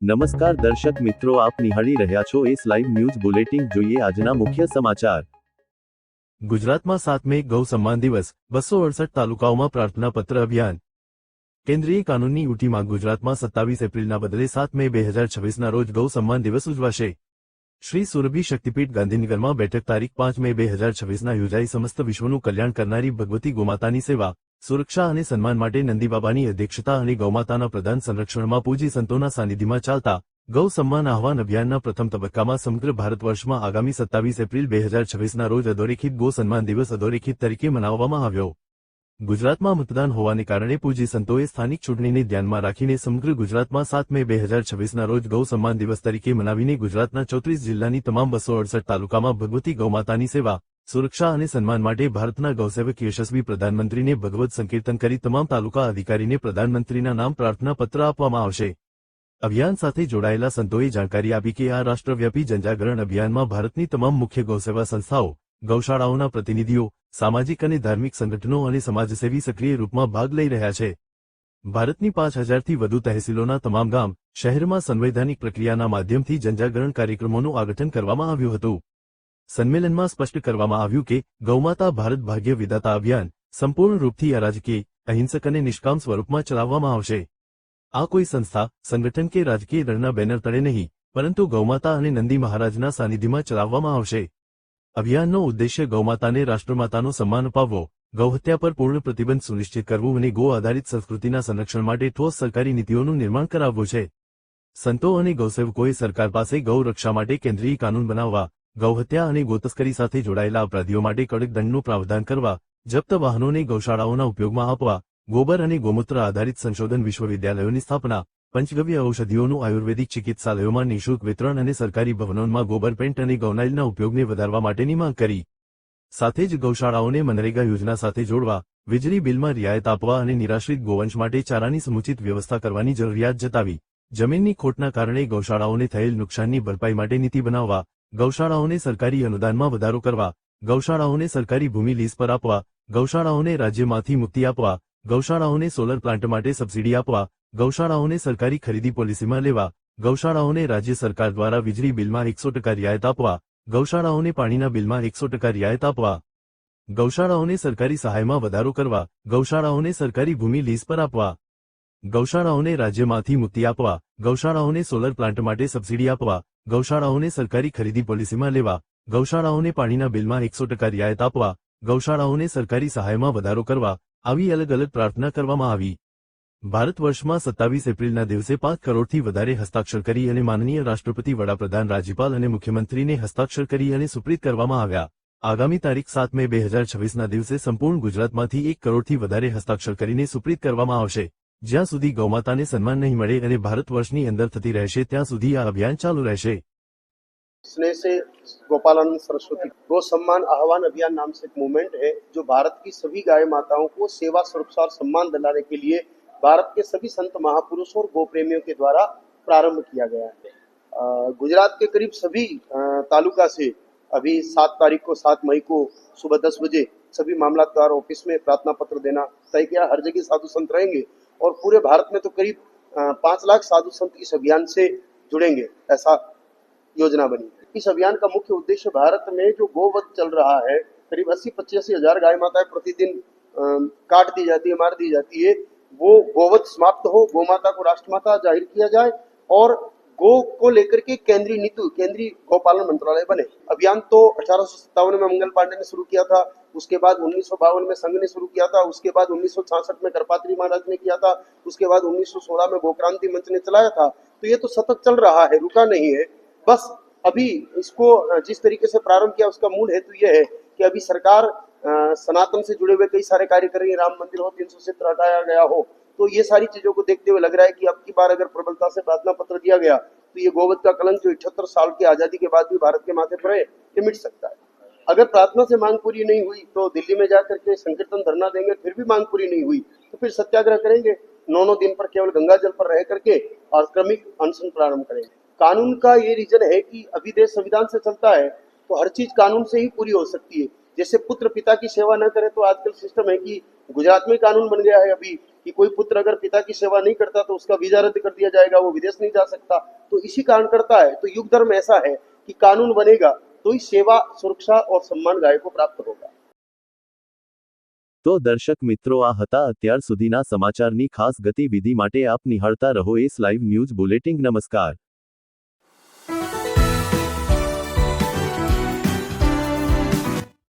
નમસ્કાર દર્શક મિત્રો, આપ નિહાળી રહ્યા છો એસ લાઈવ ન્યૂઝ બુલેટિન. જોઈએ આજના મુખ્ય સમાચાર. ગુજરાતમાં 7 મે ગૌ સન્માન દિવસ, 268 તાલુકાઓમાં પ્રાર્થના પત્ર અભિયાન. કેન્દ્રીય કાનૂનની ઉટીમાં ગુજરાતમાં 27 એપ્રિલના બદલે 7 મે 2026ના રોજ ગૌ સન્માન દિવસ ઉજવાશે. શ્રી સુરભી શક્તિપીઠ ગાંધીનગરમાં બેઠક તારીખ 5 મે 2026ના યોજાઈ. સમસ્ત વિશ્વનું કલ્યાણ કરનારી ભગવતી ગૌમાતાની સેવા, સુરક્ષા અને સન્માન માટે નંદીબાબાની અધ્યક્ષતા અને ગૌમાતાના પ્રધાન સંરક્ષણમાં પૂજી સંતોના સાનિધ્યમાં ચાલતા ગૌ સન્માન આહવાન અભિયાનના પ્રથમ તબક્કામાં સમગ્ર ભારતવર્ષમાં આગામી 27 એપ્રિલ 2026ના રોજ અધોરેખિત ગૌ સન્માન દિવસ અધોરેખિત તરીકે મનાવવામાં આવ્યો. ગુજરાતમાં મતદાન હોવાને કારણે પૂજી સંતોએ સ્થાનિક ચૂંટણીને ધ્યાનમાં રાખીને સમગ્ર ગુજરાતમાં 7 મે 2026ના રોજ ગૌ સન્માન દિવસ તરીકે મનાવીને ગુજરાતના 34 જિલ્લાની તમામ 268 તાલુકામાં ભગવતી ગૌમાતાની સેવા, સુરક્ષા અને સન્માન માટે ભારતના ગૌસેવક યશસ્વી પ્રધાનમંત્રીને ભગવત સંકીર્તન કરી તમામ તાલુકા અધિકારીને પ્રધાનમંત્રીના નામ પ્રાર્થના પત્ર આપવામાં આવશે. અભિયાન સાથે જોડાયેલા સંતોએ જાણકારી આપી કે આ રાષ્ટ્રવ્યાપી જનજાગરણ અભિયાનમાં ભારતની તમામ મુખ્ય ગૌસેવા સંસ્થાઓ, ગૌશાળાઓના પ્રતિનિધિઓ, સામાજિક અને ધાર્મિક સંગઠનો અને સમાજસેવી સક્રિય રૂપમાં ભાગ લઈ રહ્યા છે. ભારતની 5000થી વધુ તહેસીલોના તમામ ગામ, શહેરમાં સંવૈધાનિક પ્રક્રિયાના માધ્યમથી જનજાગરણ કાર્યક્રમોનું આયોજન કરવામાં આવ્યું હતું. સંમેલનમાં સ્પષ્ટ કરવામાં આવ્યું કે ગૌમાતા ભારત ભાગ્ય વિધાતા અભિયાન સંપૂર્ણ રૂપથી અરાજકીય, અહિંસક અને નિષ્કામ સ્વરૂપમાં ચલાવવામાં આવશે. આ કોઈ સંસ્થા, સંગઠન કે રાજકીય દળના બેનર તળે નહીં, પરંતુ ગૌમાતા અને નંદી મહારાજના સાનિધ્યમાં ચલાવવામાં આવશે. અભિયાનનો ઉદ્દેશ્ય ગૌમાતાને રાષ્ટ્રમાતાનો સન્માન અપાવવો, ગૌહત્યા પર પૂર્ણ પ્રતિબંધ સુનિશ્ચિત કરવું અને ગૌ આધારિત સંસ્કૃતિના સંરક્ષણ માટે ઠોસ સરકારી નીતિઓનું નિર્માણ કરાવવું છે. સંતો અને ગૌસેવકોએ સરકાર પાસે ગૌ રક્ષા માટે કેન્દ્રીય કાનૂન બનાવવા, ગૌહત્યા અને ગોતસ્કરી સાથે જોડાયેલા અપરાધીઓ માટે કડક દંડનું પ્રાવધાન કરવા, જપ્ત વાહનોને ગૌશાળાઓના ઉપયોગમાં આપવા, ગોબર અને ગૌમૂત્ર આધારિત સંશોધન વિશ્વવિદ્યાલયોની સ્થાપના, પંચગવ્ય ઔષધિઓનું આયુર્વેદિક ચિકિત્સાલયોમાં નિઃશુલ્ક વિતરણ અને સરકારી ભવનોમાં ગોબર પેન્ટ અને ગૌનાઇલના ઉપયોગને વધારવા માટેની માંગ કરી. સાથે જ ગૌશાળાઓને મનરેગા યોજના સાથે જોડવા, વીજળી બિલમાં રિયાયત આપવા અને નિરાશ્રિત ગોવંશ માટે ચારાની સમુચિત વ્યવસ્થા કરવાની જરૂરિયાત જતાવી. જમીનની ખોટના કારણે ગૌશાળાઓને થયેલ નુકસાનની ભરપાઈ માટે નીતિ બનાવવા, ગૌશાળાઓને સરકારી અનુદાનમાં વધારો કરવા, ગૌશાળાઓને સરકારી ભૂમિ લીઝ પર આપવા, ગૌશાળાઓને રાજ્યમાંથી મુક્તિ આપવા, ગૌશાળાઓને સોલર પ્લાન્ટ માટે સબસિડી આપવા, ગૌશાળાઓને સરકારી ખરીદી પોલિસીમાં લેવા, ગૌશાળાઓને રાજ્ય સરકાર દ્વારા વીજળી બિલમાં 100% રિયાયત આપવા, ગૌશાળાઓને પાણીના બિલમાં 100% રિયાયત આપવા, ગૌશાળાઓને સરકારી સહાયમાં વધારો કરવા, ગૌશાળાઓને સરકારી ભૂમિ લીઝ પર આપવા, ગૌશાળાઓને રાજ્યમાંથી મુક્તિ આપવા, ગૌશાળાઓને સોલર પ્લાન્ટ માટે સબસિડી આપવા, ગૌશાળાઓને સરકારી ખરીદી પોલિસીમાં લેવા, ગૌશાળાઓને પાણીના બિલમાં 100% રિયાયત આપવા, ગૌશાળાઓને સરકારી સહાયમાં વધારો કરવા, આવી અલગ અલગ પ્રાર્થના કરવામાં આવી. ભારત વર્ષમાં 27 એપ્રિલના દિવસે 5 કરોડથી વધારે હસ્તાક્ષર કરી અને માનનીય રાષ્ટ્રપતિ, વડાપ્રધાન, રાજ્યપાલ અને મુખ્યમંત્રીને હસ્તાક્ષર કરી અને સુપ્રીત કરવામાં આવ્યા. આગામી તારીખ 7 મે 2026ના દિવસે સંપૂર્ણ ગુજરાતમાંથી 1 કરોડથી વધારે હસ્તાક્ષર કરીને સુપ્રીત કરવામાં આવશે. જ્યાં સુધી ગૌમાતાને સન્માન નહીં મળે અને ભારત વર્ષની અંદર થતી રહેશે ત્યાં સુધી આ અભિયાન ચાલુ રહેશે. स्नेह से गोपालानंद सरस्वती गौ सम्मान आह्वान अभियान नाम से एक मूवमेंट है जो भारत की सभी गाय माताओं को सेवा, सुरक्षा और सम्मान दिलाने के लिए भारत के सभी संत महापुरुषों और गौ प्रेमियों के द्वारा प्रारंभ किया गया है. गुजरात के करीब सभी तालुका से अभी 7 तारीख को 7 मई को सुबह 10 बजे सभी मामलतदार ऑफिस में प्रार्थना पत्र देना तय किया. हर जगह साधु संत रहेंगे और पूरे भारत में तो करीब 5 लाख साधु संत इस अभियान से जुड़ेंगे, ऐसा योजना बनी है. इस अभियान का मुख्य उद्देश्य भारत में जो गोवध चल रहा है, करीब 80-85 हजार गाय माताएं प्रतिदिन काट दी जाती है, मार दी जाती है, वो गोवध समाप्त हो, गौ माता को राष्ट्रमाता जाहिर किया जाए और गो को लेकर के केंद्रीय नीति, केंद्रीय गौपालन मंत्रालय बने. अभियान तो 1857 में मंगल पांडे ने शुरू किया था, उसके बाद 1952 में संघ ने शुरू किया था, उसके बाद 1966 में करपात्री महाराज ने किया था, उसके बाद 1916 में गोक्रांति मंच ने चलाया था. तो ये तो सतत चल रहा है, रुका नहीं है. बस अभी इसको जिस तरीके से प्रारंभ किया उसका मूल हेतु यह है कि अभी सरकार सनातन से जुड़े हुए कई सारे कार्य कर रही है. राम मंदिर हो, 300 क्षेत्र हटाया गया हो, तो ये सारी चीजों को देखते हुए लग रहा है कि अब की बार अगर प्रबलता से प्रार्थना पत्र दिया गया तो ये गोवध का कलंक जो 78 साल की आजादी के बाद भी भारत के माथे पर है, ये मिट सकता है. अगर प्रार्थना से मांग पूरी नहीं हुई तो दिल्ली में जाकर के संकीर्तन धरना देंगे, फिर भी मांग पूरी नहीं हुई तो फिर सत्याग्रह करेंगे. 9 दिन पर केवल गंगा जल पर रह करके और क्रमिक अनशन प्रारंभ करेंगे. कानून का ये रीजन है कि अभी देश संविधान से चलता है तो हर चीज कानून से ही पूरी हो सकती है. जैसे पुत्र पिता की सेवा न करे तो आजकल सिस्टम है कि गुजरात में कानून बन गया है अभी कि कोई पुत्र अगर पिता की सेवा नहीं करता तो उसका वीजा रद्द कर दिया जाएगा, वो विदेश नहीं जा सकता। तो इसी कारण करता है। तो युग धर्म ऐसा है कि कानून बनेगा तो ही सेवा, सुरक्षा और सम्मान गाय को प्राप्त होगा। તો દર્શક મિત્રો, આ હતા અત્યાર સુધીના સમાચારની ખાસ ગતિવિધિ માટે આપ નિહાળતા રહો એસ લાઈવ ન્યૂઝ બુલેટિન. નમસ્કાર.